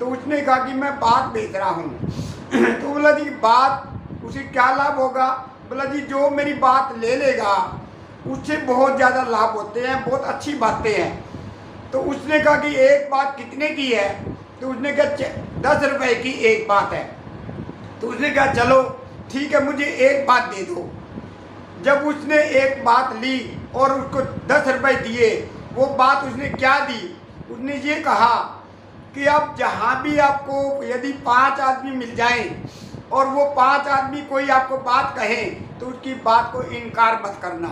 तो उसने कहा कि मैं बात बेच रहा हूँ। तो बोला जी बात, उसे क्या लाभ होगा? बोला जी जो मेरी बात ले लेगा उससे बहुत ज़्यादा लाभ होते हैं, बहुत अच्छी बातें हैं। तो उसने कहा कि एक बात कितने की है? तो उसने कहा 10 रुपए की एक बात है। तो उसने कहा चलो ठीक है, मुझे एक बात दे दो। जब उसने एक बात ली और उसको 10 रुपए दिए, वो बात उसने क्या दी? उसने ये कहा कि अब जहाँ भी आपको यदि 5 आदमी मिल जाएं और वो 5 आदमी कोई आपको बात कहें तो उसकी बात को इनकार मत करना।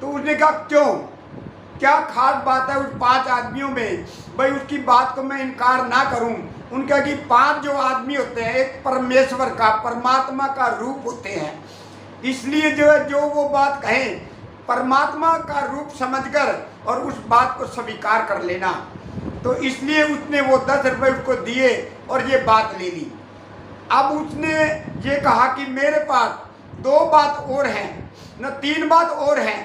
तो उसने कहा क्यों, क्या खास बात है उस 5 आदमियों में भाई उसकी बात को मैं इनकार ना करूं? उनका कि 5 जो आदमी होते हैं एक परमेश्वर का, परमात्मा का रूप होते हैं, इसलिए जो है जो वो बात कहें परमात्मा का रूप समझकर और उस बात को स्वीकार कर लेना। तो इसलिए उसने वो 10 रुपये उसको दिए और ये बात ले ली। अब उसने ये कहा कि मेरे पास 2 बात और हैं, न 3 बात और हैं,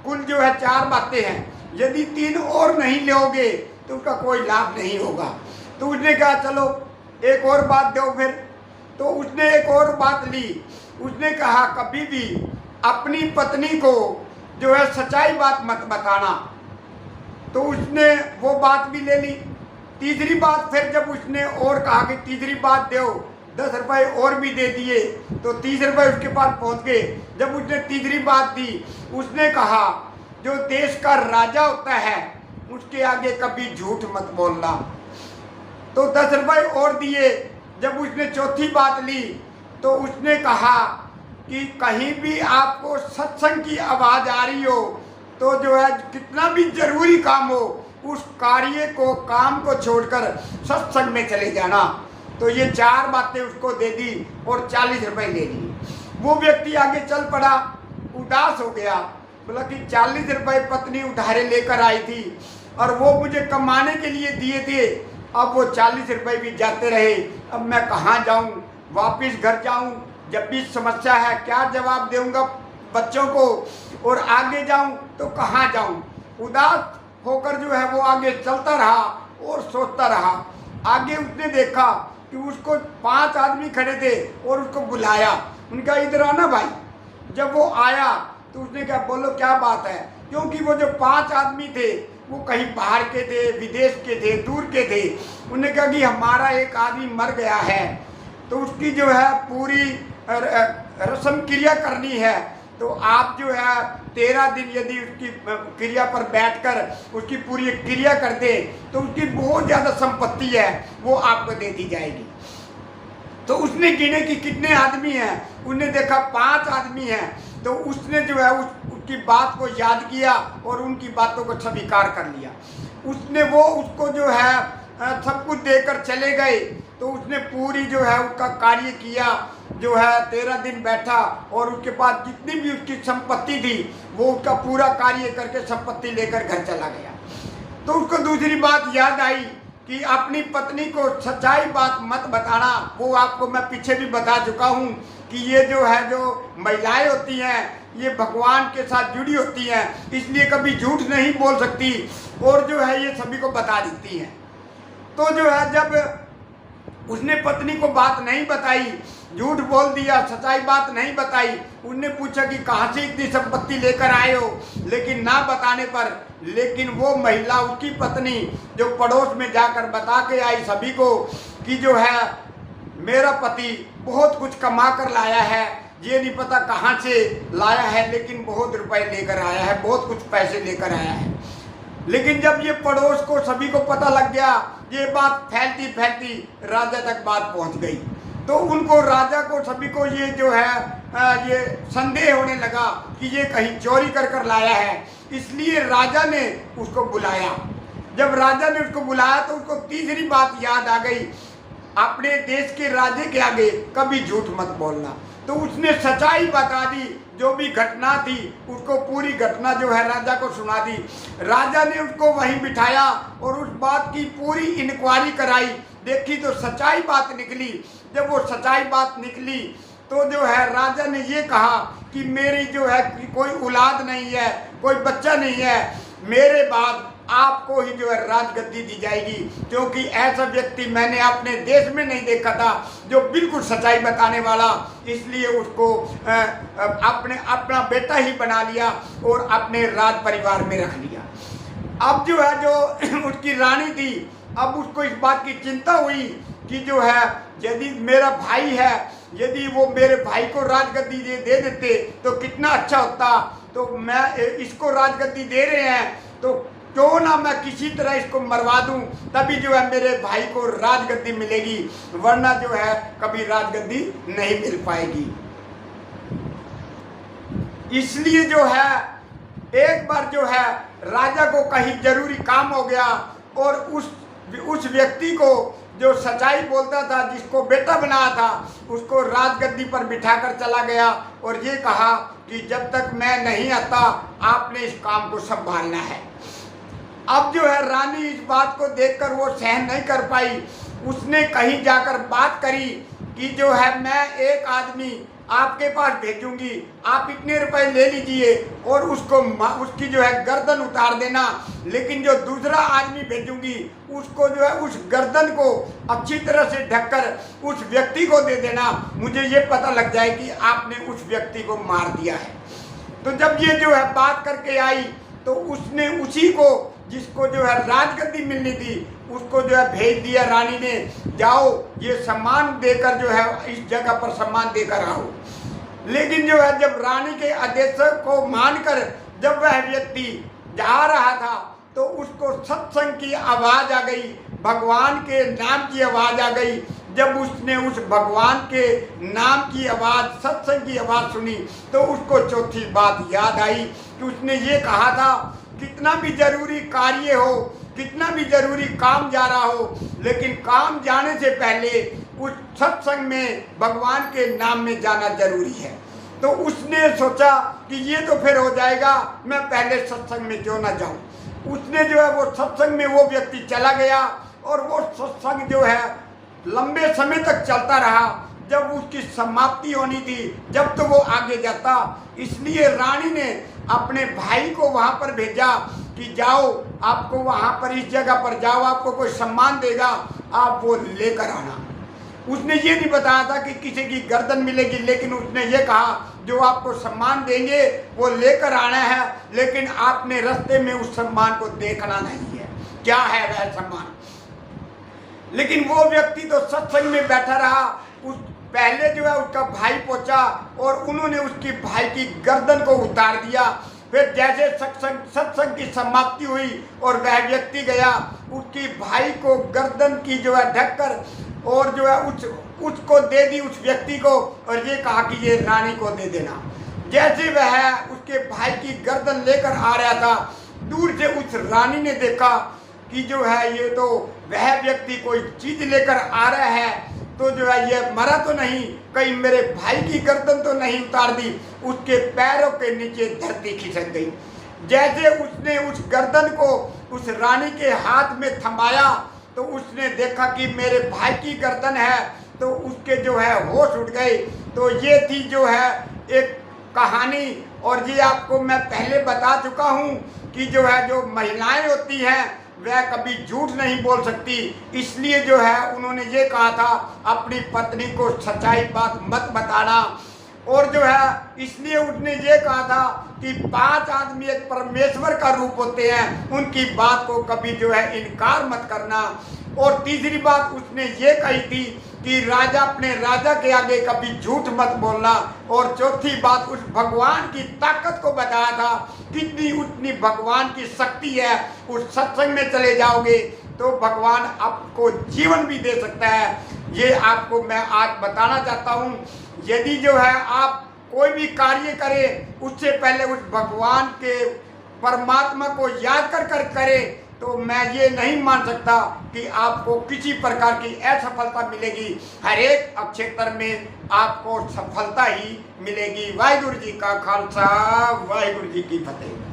कुल जो है 4 बातें हैं, यदि 3 और नहीं लोगे तो उसका कोई लाभ नहीं होगा। तो उसने कहा चलो एक और बात दो फिर। तो उसने एक और बात ली। उसने कहा कभी भी अपनी पत्नी को जो है सच्चाई बात मत बताना। तो उसने वो बात भी ले ली। तीसरी बात फिर जब उसने और कहा कि तीसरी बात दो, 10 रुपये और भी दे दिए, तो 30 रुपये उसके पास पहुंच गए। जब उसने तीसरी बात दी, उसने कहा जो देश का राजा होता है उसके आगे कभी झूठ मत बोलना। तो 10 रुपये और दिए। जब उसने चौथी बात ली तो उसने कहा कि कहीं भी आपको सत्संग की आवाज़ आ रही हो तो जो है कितना भी जरूरी काम हो उस कार्य को, काम को छोड़कर सत्संग में चले जाना। तो ये 4 बातें उसको दे दी और 40 रुपये ले लिए। वो व्यक्ति आगे चल पड़ा, उदास हो गया, बोला कि 40 रुपये पत्नी उधारे लेकर आई थी और वो मुझे कमाने के लिए दिए थे, अब वो 40 रुपये भी जाते रहे। अब मैं कहाँ जाऊँ, वापिस घर जाऊँ, जब भी समस्या है क्या जवाब दूंगा बच्चों को, और आगे जाऊँ तो कहाँ जाऊँ। उदास होकर जो है वो आगे चलता रहा और सोचता रहा। आगे उसने देखा कि उसको 5 आदमी खड़े थे और उसको बुलाया। उनका इधर आना भाई। जब वो आया तो उसने कहा बोलो क्या बात है, क्योंकि वो जो 5 आदमी थे वो कहीं बाहर के थे, विदेश के थे, दूर के थे। उन्होंने कहा कि हमारा एक आदमी मर गया है तो उसकी जो है पूरी रस्म क्रिया करनी है, तो आप जो है 13 दिन यदि उसकी क्रिया पर बैठकर उसकी पूरी क्रिया कर दे तो उसकी बहुत ज़्यादा संपत्ति है वो आपको दे दी जाएगी। तो उसने गिने कि कितने आदमी हैं, उसने देखा 5 आदमी हैं। तो उसने जो है उसकी बात को याद किया और उनकी बातों को स्वीकार कर लिया। उसने वो उसको जो है सब कुछ देकर चले गए। तो उसने पूरी जो है उसका कार्य किया, जो है 13 दिन बैठा और उसके बाद जितनी भी उसकी संपत्ति थी वो उसका पूरा कार्य करके संपत्ति लेकर घर चला गया। तो उसको दूसरी बात याद आई कि अपनी पत्नी को सच्चाई बात मत बताना। वो आपको मैं पीछे भी बता चुका हूँ कि ये जो है जो महिलाएं होती हैं ये भगवान के साथ जुड़ी होती हैं, इसलिए कभी झूठ नहीं बोल सकती और जो है ये सभी को बता देती हैं। तो जो है जब उसने पत्नी को बात नहीं बताई, झूठ बोल दिया, सच्चाई बात नहीं बताई, उसने पूछा कि कहाँ से इतनी संपत्ति लेकर आए हो, लेकिन ना बताने पर लेकिन वो महिला उसकी पत्नी जो पड़ोस में जाकर बता के आई सभी को कि जो है मेरा पति बहुत कुछ कमा कर लाया है, ये नहीं पता कहाँ से लाया है लेकिन बहुत रुपए लेकर आया है, बहुत कुछ पैसे लेकर आया है। लेकिन जब ये पड़ोस को सभी को पता लग गया, ये बात फैलती फैलती राजा तक बात पहुंच गई। तो उनको राजा को सभी को ये जो है ये संदेह होने लगा कि ये कहीं चोरी कर कर लाया है, इसलिए राजा ने उसको बुलाया। जब राजा ने उसको बुलाया तो उसको तीसरी बात याद आ गई, अपने देश के राजे के आगे कभी झूठ मत बोलना। तो उसने सच्चाई बता दी, जो भी घटना थी उसको पूरी घटना जो है राजा को सुना दी। राजा ने उसको वहीं बिठाया और उस बात की पूरी इंक्वायरी कराई, देखी तो सच्चाई बात निकली। जब वो सच्चाई बात निकली तो जो है राजा ने ये कहा कि मेरी जो है कोई औलाद नहीं है, कोई बच्चा नहीं है, मेरे बाद आपको ही जो है राजगद्दी दी जाएगी, क्योंकि ऐसा व्यक्ति मैंने अपने देश में नहीं देखा था जो बिल्कुल सच्चाई बताने वाला, इसलिए उसको अपना बेटा ही बना लिया और अपने राज परिवार में रख लिया। अब जो है जो उसकी रानी थी, अब उसको इस बात की चिंता हुई कि जो है यदि मेरा भाई है, यदि वो मेरे भाई को राजगद्दी दे देते तो कितना अच्छा होता। तो मैं इसको राजगद्दी दे रहे हैं तो क्यों ना मैं किसी तरह इसको मरवा दूं, तभी जो है मेरे भाई को राजगद्दी मिलेगी, वरना जो है कभी राजगद्दी नहीं मिल पाएगी। इसलिए जो है एक बार जो है राजा को कहीं जरूरी काम हो गया और उस व्यक्ति को जो सच्चाई बोलता था, जिसको बेटा बनाया था, उसको राजगद्दी पर बिठाकर चला गया और ये कहा कि जब तक मैं नहीं आता आपने इस काम को संभालना है। अब जो है रानी इस बात को देखकर वो सहन नहीं कर पाई, उसने कहीं जाकर बात करी कि जो है मैं एक आदमी आपके पास भेजूंगी, आप इतने रुपए ले लीजिए और उसकी जो है गर्दन उतार देना, लेकिन जो दूसरा आदमी भेजूंगी उसको जो है उस गर्दन को अच्छी तरह से ढककर उस व्यक्ति को दे देना, मुझे ये पता लग जाए कि आपने उस व्यक्ति को मार दिया है। तो जब ये जो है बात करके आई तो उसने उसी को जिसको जो है राजगद्दी मिलनी थी उसको जो है भेज दिया रानी ने, जाओ ये सम्मान देकर जो है इस जगह पर सम्मान देकर आओ। लेकिन जो है जब रानी के आदेश को मानकर जब वह व्यक्ति जा रहा था तो उसको सत्संग की आवाज़ आ गई, भगवान के नाम की आवाज़ आ गई। जब उसने उस भगवान के नाम की आवाज़, सत्संग की आवाज़ सुनी तो उसको चौथी बात याद आई कि उसने ये कहा था कितना भी जरूरी कार्य हो, कितना भी जरूरी काम जा रहा हो, लेकिन काम जाने से पहले उस सत्संग में भगवान के नाम में जाना जरूरी है। तो उसने सोचा कि ये तो फिर हो जाएगा, मैं पहले सत्संग में क्यों ना जाऊं। उसने जो है वो सत्संग में वो व्यक्ति चला गया और वो सत्संग जो है लंबे समय तक चलता रहा। जब उसकी समाप्ति होनी थी जब तो वो आगे जाता, इसलिए रानी ने अपने भाई को वहाँ पर भेजा कि जाओ, आपको वहाँ पर इस जगह पर जाओ, आपको कोई सम्मान देगा, आप वो लेकर आना। उसने ये नहीं बताया था कि किसी की गर्दन मिलेगी, लेकिन उसने ये कहा जो आपको सम्मान देंगे वो लेकर आना है, लेकिन आपने रास्ते में उस सम्मान को देखना नहीं है, क्या है वह सम्मान। लेकिन वो व्यक्ति तो सत्संग में बैठा रहा। उस पहले जो है उसका भाई पहुंचा और उन्होंने उसकी भाई की गर्दन को उतार दिया। फिर जैसे सत्संग की समाप्ति हुई और वह व्यक्ति गया, उसकी भाई को गर्दन की जो है ढककर और जो है उसको दे दी उस व्यक्ति को और ये कहा कि ये रानी को दे देना। जैसे वह उसके भाई की गर्दन लेकर आ रहा था, दूर से उस रानी ने देखा कि जो है ये तो वह व्यक्ति कोई चीज लेकर आ रहा है, तो जो है ये मरा तो नहीं, कहीं मेरे भाई की गर्दन तो नहीं उतार दी। उसके पैरों के नीचे धरती खिसक गई। जैसे उसने उस गर्दन को उस रानी के हाथ में थमाया तो उसने देखा कि मेरे भाई की गर्दन है, तो उसके जो है होश उड़ गए। तो ये थी जो है एक कहानी, और ये आपको मैं पहले बता चुका हूँ कि जो है जो महिलाएं होती हैं वह कभी झूठ नहीं बोल सकती, इसलिए जो है उन्होंने ये कहा था अपनी पत्नी को सच्चाई बात मत बताना। और जो है इसलिए उसने ये कहा था कि 5 आदमी एक परमेश्वर का रूप होते हैं, उनकी बात को कभी जो है इनकार मत करना। और तीसरी बात उसने ये कही थी कि राजा अपने राजा के आगे कभी झूठ मत बोलना। और चौथी बात उस भगवान की ताकत को बताया था, कितनी उतनी भगवान की शक्ति है। उस सत्संग में चले जाओगे तो भगवान आपको जीवन भी दे सकता है। ये आपको मैं आज बताना चाहता हूँ। यदि जो है आप कोई भी कार्य करें उससे पहले उस भगवान के परमात्मा को याद कर करें, तो मैं ये नहीं मान सकता कि आपको किसी प्रकार की असफलता मिलेगी। हर एक क्षेत्र में आपको सफलता ही मिलेगी। वाहिगुरु जी का खालसा, वाहिगुरु जी की फतेह।